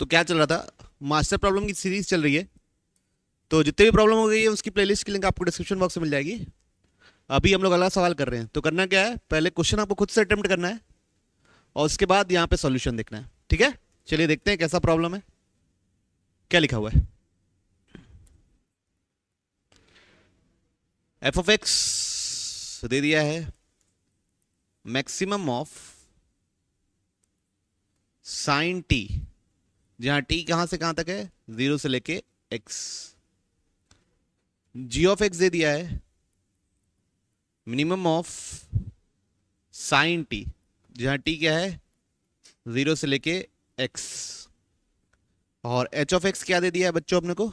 क्या चल रहा था, मास्टर प्रॉब्लम की सीरीज चल रही है। तो जितने भी प्रॉब्लम हो गई है उसकी प्लेलिस्ट की लिंक आपको डिस्क्रिप्शन बॉक्स में मिल जाएगी। अभी हम लोग अगला सवाल कर रहे हैं। तो करना क्या है, पहले क्वेश्चन आपको खुद से अटेम्प्ट करना है और उसके बाद यहाँ पे सॉल्यूशन देखना है। ठीक है, चलिए देखते हैं कैसा प्रॉब्लम है, क्या लिखा हुआ है। एफ ऑफ एक्स दे दिया है, मैक्सिमम ऑफ साइन टी, जहां टी कहां से कहां तक है, 0 से लेके x। जी ऑफ एक्स दे दिया है, मिनिमम ऑफ साइन टी, जहां टी क्या है, 0 से लेके x। और एच ऑफ एक्स क्या दे दिया है बच्चों अपने को,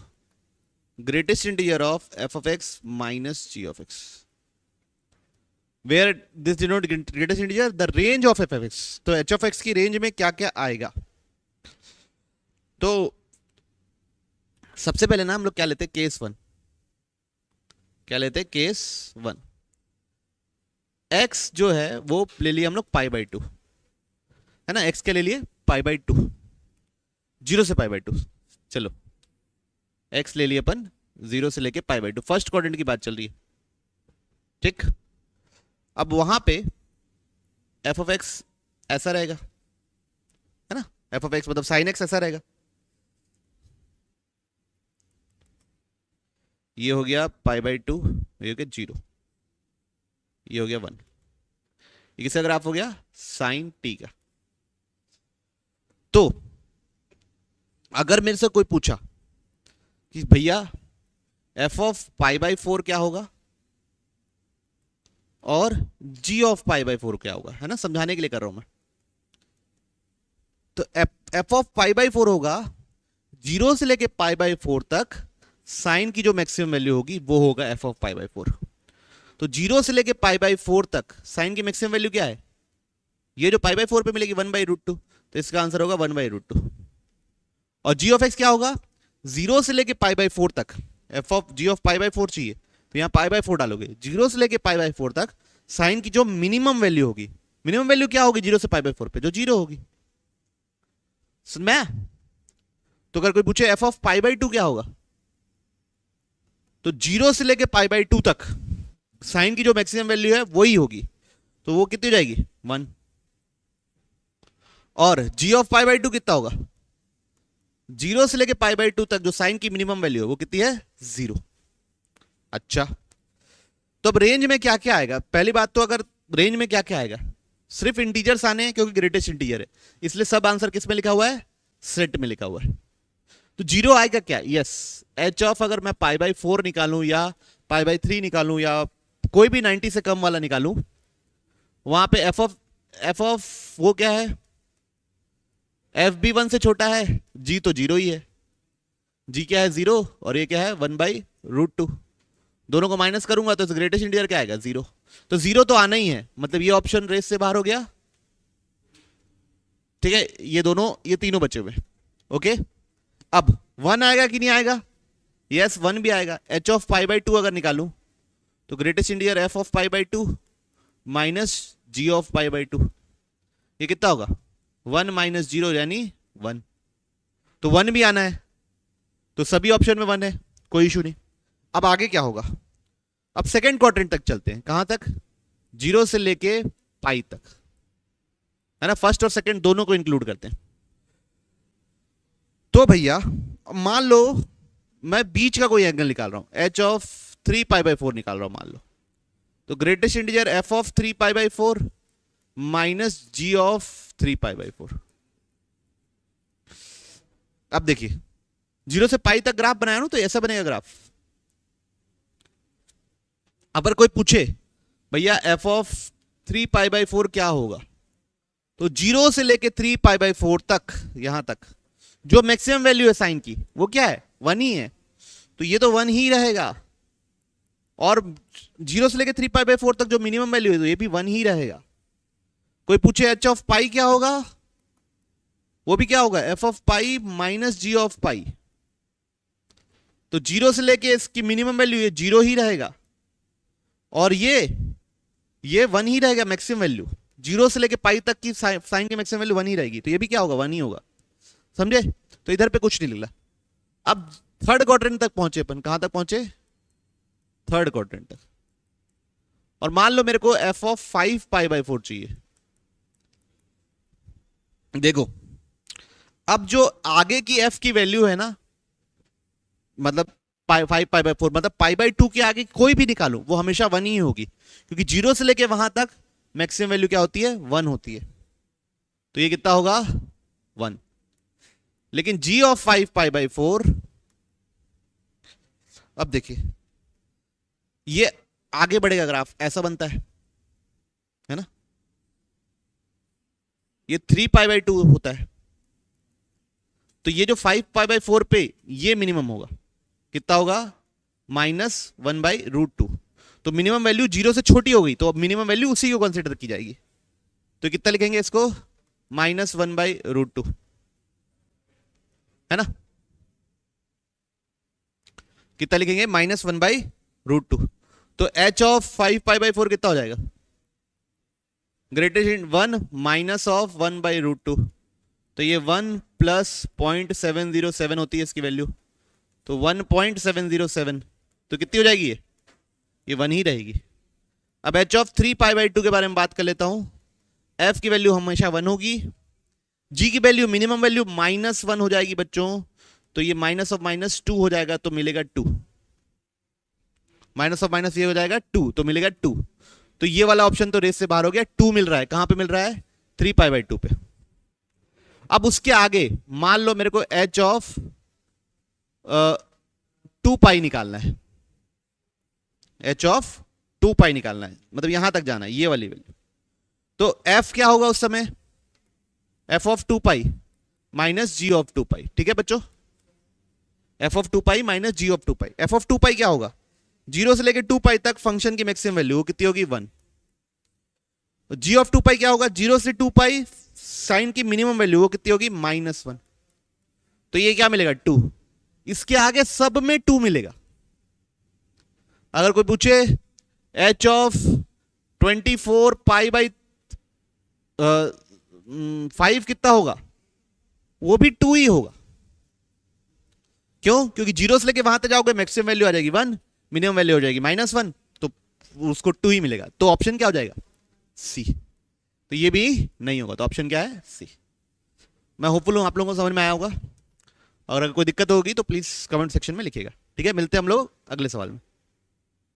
greatest integer of f of x minus g of x, where this denote greatest integer the range of f of x. तो एच ऑफ एक्स की रेंज में क्या क्या आएगा। तो सबसे पहले ना हम लोग क्या लेते हैं, केस वन। क्या लेते हैं, केस वन। एक्स जो है वो ले लिया हम लोग पाई बाई 2, है ना। एक्स के ले लिए पाई बाई 2, 0 से पाई बाई 2। चलो एक्स ले लिए अपन 0 से लेके पाई बाई 2, फर्स्ट क्वाड्रेंट की बात चल रही है। ठीक, अब वहां पे एफ ऑफ एक्स ऐसा रहेगा, है ना। एफ ऑफ एक्स मतलब साइन एक्स ऐसा रहेगा। ये हो गया पाई बाई 2, ये हो गया 0, ये हो गया 1। ये किसका ग्राफ हो गया, साइन टी का। तो अगर मेरे से कोई पूछा कि भैया एफ ऑफ पाई बाई 4 क्या होगा और जी ऑफ पाई बाई 4 क्या होगा, है ना, समझाने के लिए कर रहा हूं मैं। तो एफ ऑफ पाई बाई 4 होगा 0 से लेके पाई बाई 4 तक साइन की जो मैक्सिमम वैल्यू होगी वो होगा एफ ऑफ पाई बाई 4। तो 0 से लेके पाई बाई 4 तक साइन की मैक्सिमम वैल्यू क्या है, ये जो पाई बाई 4 पे मिलेगी 1 बाई रूट 2, तो इसका आंसर होगा 1 बाई रूट 2। और जी ऑफ एक्स क्या होगा, 0 से लेके पाई बाई 4 तक, f of g of pi by 4 चाहिए तो यहां पाई बाई 4 डालोगे। 0 से लेके पाई बाई 4 तक साइन की जो मिनिमम वैल्यू होगी, मिनिमम वैल्यू क्या होगी 0 से पाई बाई 4 पे, जो 0 होगी। सुन में, तो अगर कोई पूछे एफ ऑफ पाई बाई 2 क्या होगा, तो 0 से लेके पाई बाई 2 तक साइन की जो मैक्सिमम वैल्यू है वही होगी, तो वो कितनी हो जाएगी 1। और जी ऑफ पाई बाई 2 कितना होगा, 0 से लेके पाई बाई 2 तक जो साइन की मिनिमम वैल्यू है वो कितनी है, 0। अच्छा, तो अब रेंज में क्या क्या आएगा। पहली बात तो अगर रेंज में क्या क्या आएगा, सिर्फ इंटीजर्स आने हैं क्योंकि ग्रेटेस्ट इंटीजर है, इसलिए सब आंसर किस में लिखा हुआ है, सेट में लिखा हुआ है। तो 0 आएगा क्या, यस। एच ऑफ अगर मैं पाई बाई 4 निकालूं या पाई बाई 3 निकालूं या कोई भी 90 से कम वाला निकालूं, वहां पे एफ ऑफ वो क्या है, एफ बी 1 से छोटा है, जी तो 0 ही है, जी क्या है 0 और ये क्या है 1 बाई रूट 2। दोनों को माइनस करूंगा तो ग्रेटेस्ट इंटीजर क्या आएगा, 0। तो 0 तो आना ही है, मतलब ये ऑप्शन रेस से बाहर हो गया। ठीक है, ये दोनों, ये तीनों बचे हुए। ओके, अब 1 आएगा कि नहीं आएगा, यस 1 भी आएगा। एच ऑफ पाई बाई 2 अगर निकालूं तो greatest integer f of pi by 2 minus g of pi by 2, ये कितना होगा 1 माइनस 0 यानी 1। तो 1 भी आना है, तो सभी ऑप्शन में 1 है, कोई इशू नहीं। अब आगे क्या होगा, अब सेकेंड क्वाड्रेंट तक चलते हैं। कहां तक, 0 से लेके पाई तक, है ना। फर्स्ट और सेकेंड दोनों को इंक्लूड करते हैं। तो भैया मान लो मैं बीच का कोई एंगल निकाल रहा हूं, एच ऑफ 3 पाई बाई 4 निकाल रहा हूं मान लो, तो greatest integer f of 3 pi by 4 minus g of 3 pi by 4। अब देखिए 0 से पाई तक ग्राफ बनाया ना, तो ऐसा बनेगा ग्राफ। अगर कोई पूछे भैया एफ ऑफ 3 पाई बाई 4 क्या होगा, तो 0 से लेके 3 पाई बाई 4 तक, यहां तक जो मैक्सिमम वैल्यू है साइन की वो क्या है, 1 ही है, तो ये तो 1 ही रहेगा। और 0 से लेके 3 पाई बाई 4 तक जो मिनिमम वैल्यू है तो ये भी 1 ही रहेगा। कोई पूछे एच ऑफ पाई क्या होगा, वो भी क्या होगा, f of pi minus g of pi, तो 0 से लेके इसकी मिनिमम वैल्यू ये 0 ही रहेगा, और ये 1 ही रहेगा मैक्सिमम वैल्यू। 0 से लेके पाई तक की साइन की मैक्सिमम वैल्यू 1 ही रहेगी, तो ये भी क्या होगा 1 ही होगा, समझे। तो इधर पे कुछ नहीं निकला। अब थर्ड क्वाड्रेंट तक पहुंचे अपन, कहां तक पहुंचे? थर्ड क्वाड्रेंट तक। और मान लो मेरे को f ऑफ 5π/4 चाहिए। देखो अब जो आगे की f की वैल्यू है ना, मतलब 5π/4, मतलब π/2 के आगे कोई भी निकालो वो हमेशा 1 ही होगी, क्योंकि 0 से लेके वहां तक मैक्सिमम वैल्यू क्या होती है? 1 होती है। तो ये कितना होगा? 1। लेकिन g ऑफ 5π/4, अब देखिए ये आगे बढ़ेगा ग्राफ, ऐसा बनता है ना? ये 3π/2 होता है। तो ये जो 5π/4 पे ये मिनिमम होगा, कितना होगा? -1/√2। तो मिनिमम वैल्यू 0 से छोटी हो गई, तो अब मिनिमम वैल्यू उसी को कंसीडर की जाएगी। तो कितना लिखेंगे इसको? -1/√2, है ना? कितना लिखेंगे? -1/√2। तो h ऑफ 5π/4 कितना हो जाएगा? Greatest 1 minus of 1/√2। तो ये 1 प्लस 0.707 होती है इसकी वैल्यू, तो 1.707। तो कितनी हो जाएगी ये 1 ही रहेगी। अब h ऑफ 3π/2 के बारे में बात कर लेता हूं। f की वैल्यू हमेशा 1 होगी, g की वैल्यू मिनिमम वैल्यू -1 हो जाएगी बच्चों, तो ये माइनस ऑफ -2 हो जाएगा, तो मिलेगा 2। माइनस ऑफ माइनस ये हो जाएगा 2, तो मिलेगा 2। तो ये वाला ऑप्शन तो रेस से बाहर हो गया। 2 मिल रहा है, कहां पे मिल रहा है? 3π/2 पे। अब उसके आगे मान लो मेरे को h ऑफ 2π निकालना है, h ऑफ 2π निकालना है, मतलब यहां तक जाना है, ये वाली वैल्यू। तो f क्या होगा उस समय? f of 2π minus g of 2π। ठीक है बच्चों, f of 2π minus g of 2π। f of 2π क्या होगा? 0 से लेकर 2π तक फंक्शन की मैक्सिमम वैल्यू कितनी होगी? 1। g ऑफ 2π क्या होगा? 0 से 2π साइन की मिनिमम वैल्यू वो कितनी होगी? -1। तो ये क्या मिलेगा? 2। इसके आगे सब में 2 मिलेगा। अगर कोई पूछे h ऑफ 24π/5 कितना होगा? वो भी 2 ही होगा। क्यों? क्योंकि 0 से लेके वहां तक जाओगे मैक्सिमम वैल्यू आ जाएगी 1, मिनिमम वैल्यू हो जाएगी -1, तो उसको 2 ही मिलेगा। तो ऑप्शन क्या हो जाएगा? सी। तो ये भी नहीं होगा, तो ऑप्शन क्या है? सी। मैं होपफुल हूं आप लोगों को समझ में आया होगा, और अगर कोई दिक्कत होगी तो प्लीज कमेंट सेक्शन में लिखिएगा। ठीक है, मिलते हैं हम लोग अगले सवाल में।